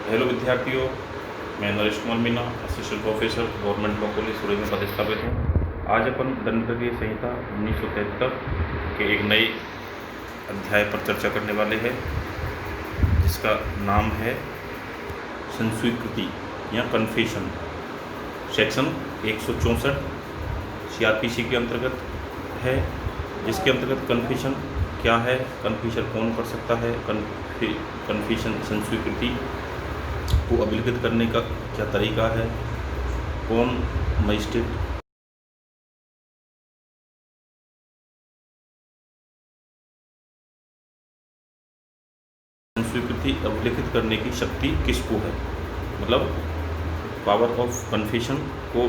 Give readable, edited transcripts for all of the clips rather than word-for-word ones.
Hello विद्यार्थियों, मैं Naresh Kumar Meena, assistant professor, government law college Surat में पदस्थापित हूँ। आज अपन दंडनीय संहिता 1973 के एक नए अध्याय पर चर्चा करने वाले हैं, जिसका नाम है संस्वीकृति या कन्फेशन। सेक्शन 164 CRPC के अंतर्गत है, जिसके अंतर्गत कन्फेशन क्या है, कन्फेशन कौन कर सकता है, कन्फेशन संस्वीकृति को अभिलिखित करने का क्या तरीका है, कौन मजिस्ट्रेट संस्वीकृति अभिलिखित करने की शक्ति किसको है, मतलब पावर ऑफ कन्फेशन को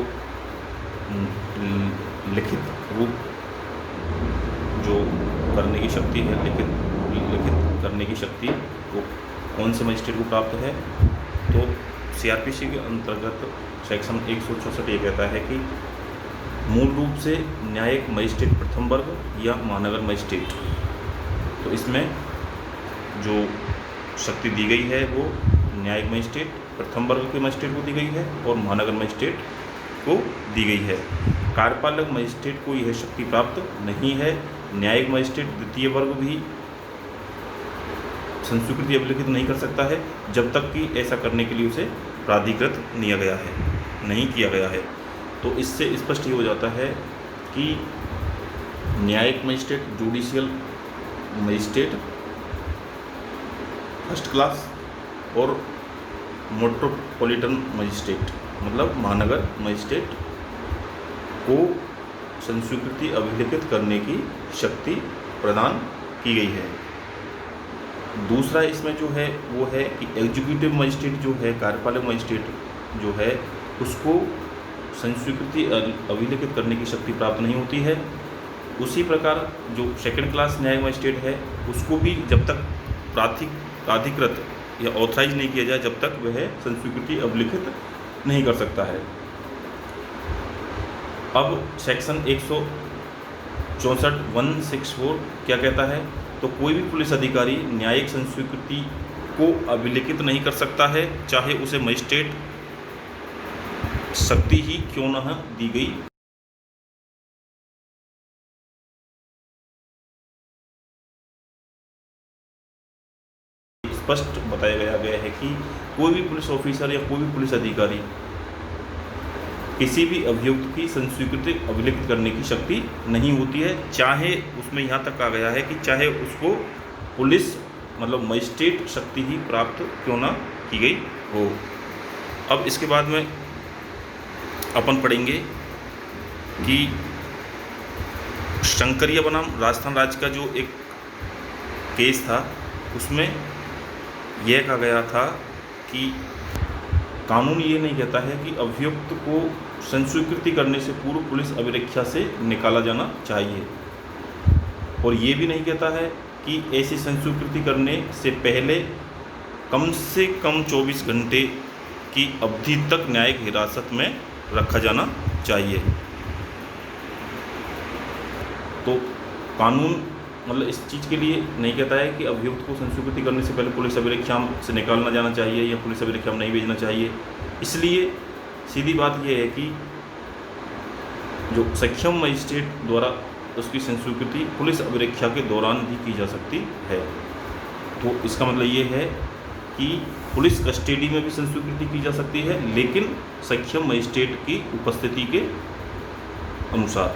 लिखित रूप जो करने की शक्ति है, लिखित करने की शक्ति को कौन से मजिस्ट्रेट को प्राप्त है। तो CRPC के अंतर्गत सेक्शन 164 ये कहता है कि मूल रूप से न्यायिक मजिस्ट्रेट प्रथम वर्ग या महानगर मजिस्ट्रेट, तो इसमें जो शक्ति दी गई है वो न्यायिक मजिस्ट्रेट प्रथम वर्ग के मजिस्ट्रेट को दी गई है और महानगर मजिस्ट्रेट को दी गई है। कार्यपालक मजिस्ट्रेट को यह शक्ति प्राप्त नहीं है। न्यायिक मजिस्ट्रेट द्वितीय वर्ग भी संस्वीकृति अभिलिखित नहीं कर सकता है जब तक कि ऐसा करने के लिए उसे प्राधिकृत नहीं किया गया है। तो इससे स्पष्ट ही हो जाता है कि न्यायिक magistrate, judicial magistrate first class और मेट्रोपॉलिटन मजिस्ट्रेट मतलब महानगर मजिस्ट्रेट को संस्वीकृति अभिलिखित करने की शक्ति प्रदान की गई है। दूसरा इसमें जो है वो है कि एग्जीक्यूटिव मजिस्ट्रेट जो है, कार्यपालक मजिस्ट्रेट जो है, उसको संस्वीकृति अभिलिखित करने की शक्ति प्राप्त नहीं होती है। उसी प्रकार जो सेकंड क्लास न्यायिक मजिस्ट्रेट है, उसको भी जब तक प्राधिकृत या ऑथराइज नहीं किया जाए जब तक वह संस्वीकृति अभिलिखित नहीं कर सकता है। अब सेक्शन 164 क्या कहता है, तो कोई भी पुलिस अधिकारी न्यायिक संस्वीकृति को अभिलिखित नहीं कर सकता है, चाहे उसे मजिस्ट्रेट शक्ति ही क्यों न दी गई। स्पष्ट बताया गया है कि कोई भी पुलिस ऑफिसर या कोई भी पुलिस अधिकारी किसी भी अभियुक्त की संस्वीकृति अभिलिखित करने की शक्ति नहीं होती है, चाहे उसमें यहाँ तक कहा गया है कि चाहे उसको पुलिस मतलब मजिस्ट्रेट शक्ति ही प्राप्त क्यों ना की गई हो। अब इसके बाद में अपन पढ़ेंगे कि शंकरिया बनाम राजस्थान राज्य का जो एक केस था, उसमें यह कहा गया था कि कानून ये नहीं कहता है कि अभियुक्त को संस्वीकृति करने से पूर्व पुलिस अभिरक्षा से निकाला जाना चाहिए, और ये भी नहीं कहता है कि ऐसी संस्वीकृति करने से पहले कम से कम 24 घंटे की अवधि तक न्यायिक हिरासत में रखा जाना चाहिए। तो कानून मतलब इस चीज़ के लिए नहीं कहता है कि अभियुक्त को संस्वीकृति करने से पहले पुलिस अभिरक्षा से निकालना जाना चाहिए या पुलिस अभिरक्षा में नहीं भेजना चाहिए। इसलिए सीधी बात यह है कि जो सक्षम मजिस्ट्रेट द्वारा उसकी संस्वीकृति पुलिस अभिरक्षा के दौरान भी की जा सकती है। तो इसका मतलब ये है कि पुलिस कस्टडी में भी संस्वीकृति की जा सकती है, लेकिन सक्षम मजिस्ट्रेट की उपस्थिति के अनुसार।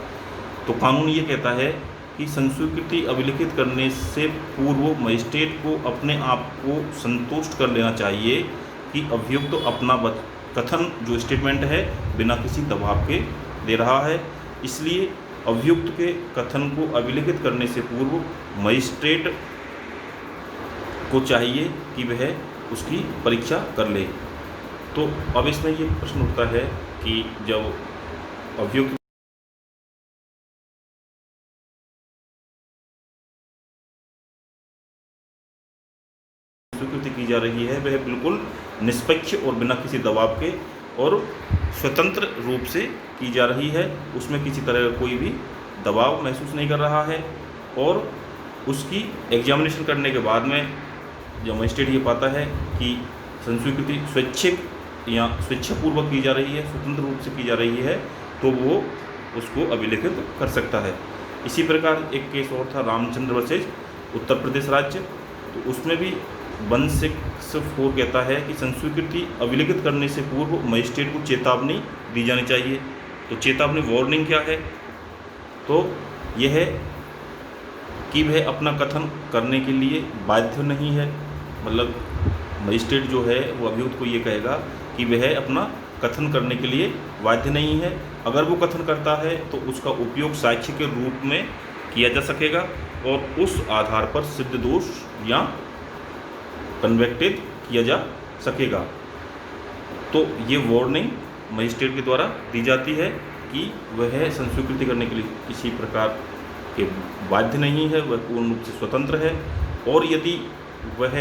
तो कानून ये कहता है कि संस्वीकृति अभिलिखित करने से पूर्व मजिस्ट्रेट को अपने आप को संतुष्ट कर लेना चाहिए कि अभियुक्त तो अपना कथन जो स्टेटमेंट है बिना किसी दबाव के दे रहा है। इसलिए अभियुक्त के कथन को अभिलिखित करने से पूर्व मजिस्ट्रेट को चाहिए कि वह उसकी परीक्षा कर ले। तो अब इसमें ये प्रश्न उठता है कि जब अभियुक्त स्वीकृति की जा रही है वह बिल्कुल निष्पक्ष और बिना किसी दबाव के और स्वतंत्र रूप से की जा रही है, उसमें किसी तरह का कोई भी दबाव महसूस नहीं कर रहा है, और उसकी एग्जामिनेशन करने के बाद में जब मजिस्ट्रेट ये पाता है कि संस्वीकृति स्वैच्छिक या स्वेच्छापूर्वक की जा रही है, स्वतंत्र रूप से की जा रही है, तो वो उसको अभिलिखित कर सकता है। इसी प्रकार एक केस और था रामचंद्र वर्सेज उत्तर प्रदेश राज्य, तो उसमें भी 164 कहता है कि संस्वीकृति अभिलिखित करने से पूर्व मजिस्ट्रेट को चेतावनी दी जानी चाहिए। तो चेतावनी वार्निंग क्या है? तो यह है कि वह अपना कथन करने के लिए बाध्य नहीं है, मतलब मजिस्ट्रेट जो है वो अभियुक्त को ये कहेगा कि वह अपना कथन करने के लिए बाध्य नहीं है। अगर वो कथन करता है तो उसका उपयोग साक्ष्य के रूप में किया जा सकेगा और उस आधार पर सिद्ध दोष या कन्वेक्टेड किया जा सकेगा। तो ये वार्निंग मजिस्ट्रेट के द्वारा दी जाती है कि वह संस्वीकृति करने के लिए किसी प्रकार के बाध्य नहीं है, वह पूर्ण रूप से स्वतंत्र है, और यदि वह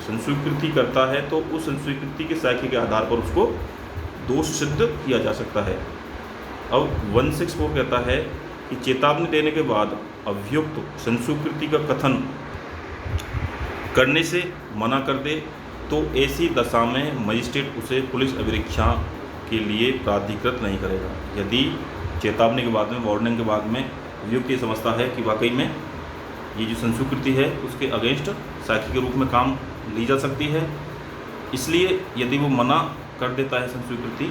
संस्वीकृति करता है तो उस संस्वीकृति के साक्ष्य के आधार पर उसको दोष सिद्ध किया जा सकता है। अब 164 कहता है कि चेतावनी देने के बाद अभियुक्त संस्वीकृति का कथन करने से मना कर दे तो ऐसी दशा में मजिस्ट्रेट उसे पुलिस अभिरक्षा के लिए प्राधिकृत नहीं करेगा। यदि चेतावनी के बाद में, वार्निंग के बाद में अभियुक्त ये समझता है कि वाकई में ये जो संस्वीकृति है उसके अगेंस्ट साक्ष्य के रूप में काम ली जा सकती है, इसलिए यदि वो मना कर देता है संस्वीकृति,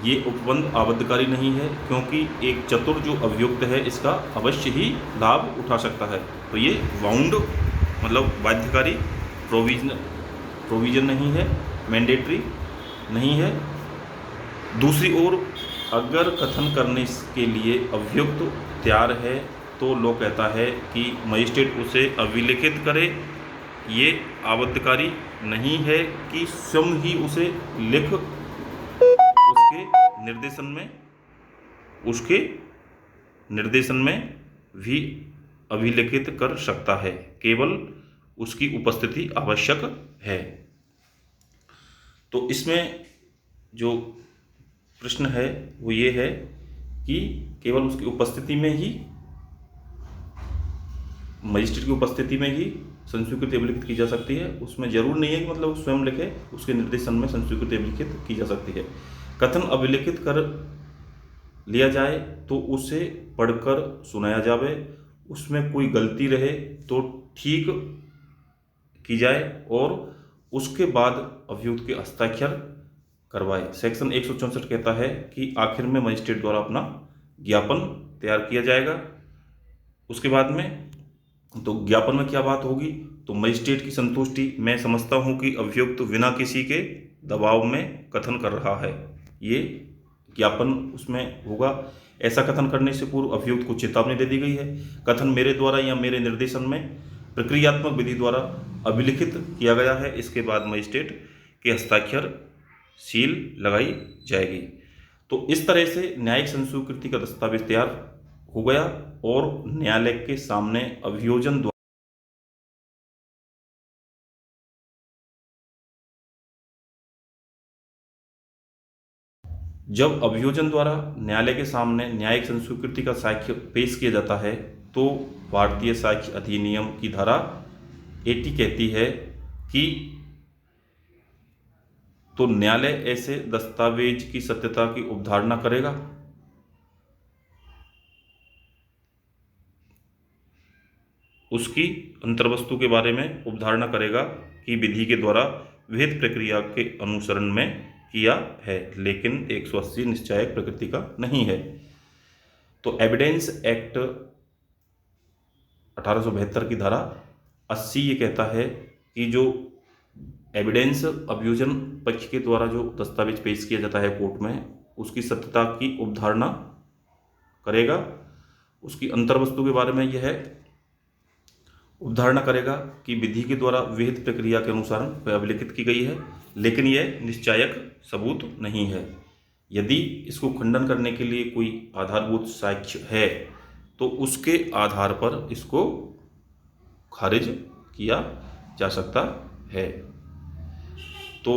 ये उपबंध आबद्धकारी नहीं है, क्योंकि एक चतुर जो अभियुक्त है इसका अवश्य ही लाभ उठा सकता है। तो ये बाउंड मतलब बाध्यकारी प्रोविजन नहीं है, मैंडेटरी नहीं है। दूसरी ओर अगर कथन करने के लिए अभियुक्त तैयार है तो लॉ कहता है कि मजिस्ट्रेट उसे अभिलिखित करे। ये आबद्धकारी नहीं है कि स्वयं ही उसे लिख उसके निर्देशन में भी अभिलिखित कर सकता है, केवल उसकी उपस्थिति आवश्यक है। तो इसमें जो प्रश्न है वो ये है कि केवल उसकी उपस्थिति में ही, मजिस्ट्रेट की उपस्थिति में ही संस्वीकृति अभिलिखित की जा सकती है। उसमें जरूर नहीं है कि मतलब स्वयं लिखे, उसके निर्देशन में संस्वीकृति अभिलिखित की जा सकती है। कथन अभिलिखित कर लिया जाए तो उसे पढ़कर सुनाया जावे, उसमें कोई गलती रहे तो ठीक की जाए और उसके बाद अभियुक्त के हस्ताक्षर करवाए। सेक्शन 164 कहता है कि आखिर में मजिस्ट्रेट द्वारा अपना ज्ञापन तैयार किया जाएगा। उसके बाद में तो ज्ञापन में क्या बात होगी, तो मजिस्ट्रेट की संतुष्टि, मैं समझता हूं कि अभियुक्त बिना किसी के दबाव में कथन कर रहा है, ये ज्ञापन उसमें होगा। ऐसा कथन करने से पूर्व अभियुक्त को चेतावनी दे दी गई है। कथन मेरे द्वारा या मेरे निर्देशन में प्रक्रियात्मक विधि द्वारा अभिलिखित किया गया है, इसके बाद मजिस्ट्रेट के हस्ताक्षर सील लगाई जाएगी। तो इस तरह से न्यायिक संस्वीकृति का दस्तावेज तैयार हो गया और न्यायालय के सामने अभियोजन द्वारा जब अभियोजन द्वारा न्यायालय के सामने न्यायिक संस्वीकृति का साक्ष्य पेश किया जाता है तो भारतीय साक्ष्य अधिनियम की धारा 80 कहती है कि तो न्यायालय ऐसे दस्तावेज की सत्यता की अवधारणा करेगा। उसकी अंतर्वस्तु के बारे में अवधारणा करेगा कि विधि के द्वारा विहित प्रक्रिया के अनुसरण में किया है, लेकिन 180 निश्चायक प्रकृति का नहीं है। तो एविडेंस एक्ट 1872 की धारा 80 ये कहता है कि जो एविडेंस अभियोजन पक्ष के द्वारा जो दस्तावेज पेश किया जाता है कोर्ट में, उसकी सत्यता की अवधारणा करेगा। उसकी अंतर्वस्तु के बारे में यह है अवधारणा करेगा कि विधि के द्वारा विहित प्रक्रिया के अनुसार वह अभिलिखित की गई है, लेकिन यह निश्चायक सबूत नहीं है। यदि इसको खंडन करने के लिए कोई आधारभूत साक्ष्य है तो उसके आधार पर इसको खारिज किया जा सकता है। तो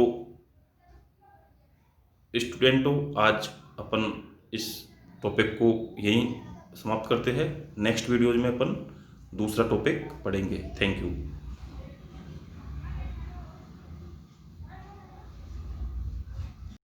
स्टूडेंटों, आज अपन इस टॉपिक को यहीं समाप्त करते हैं। नेक्स्ट वीडियोज में अपन दूसरा टॉपिक पढ़ेंगे। Thank you.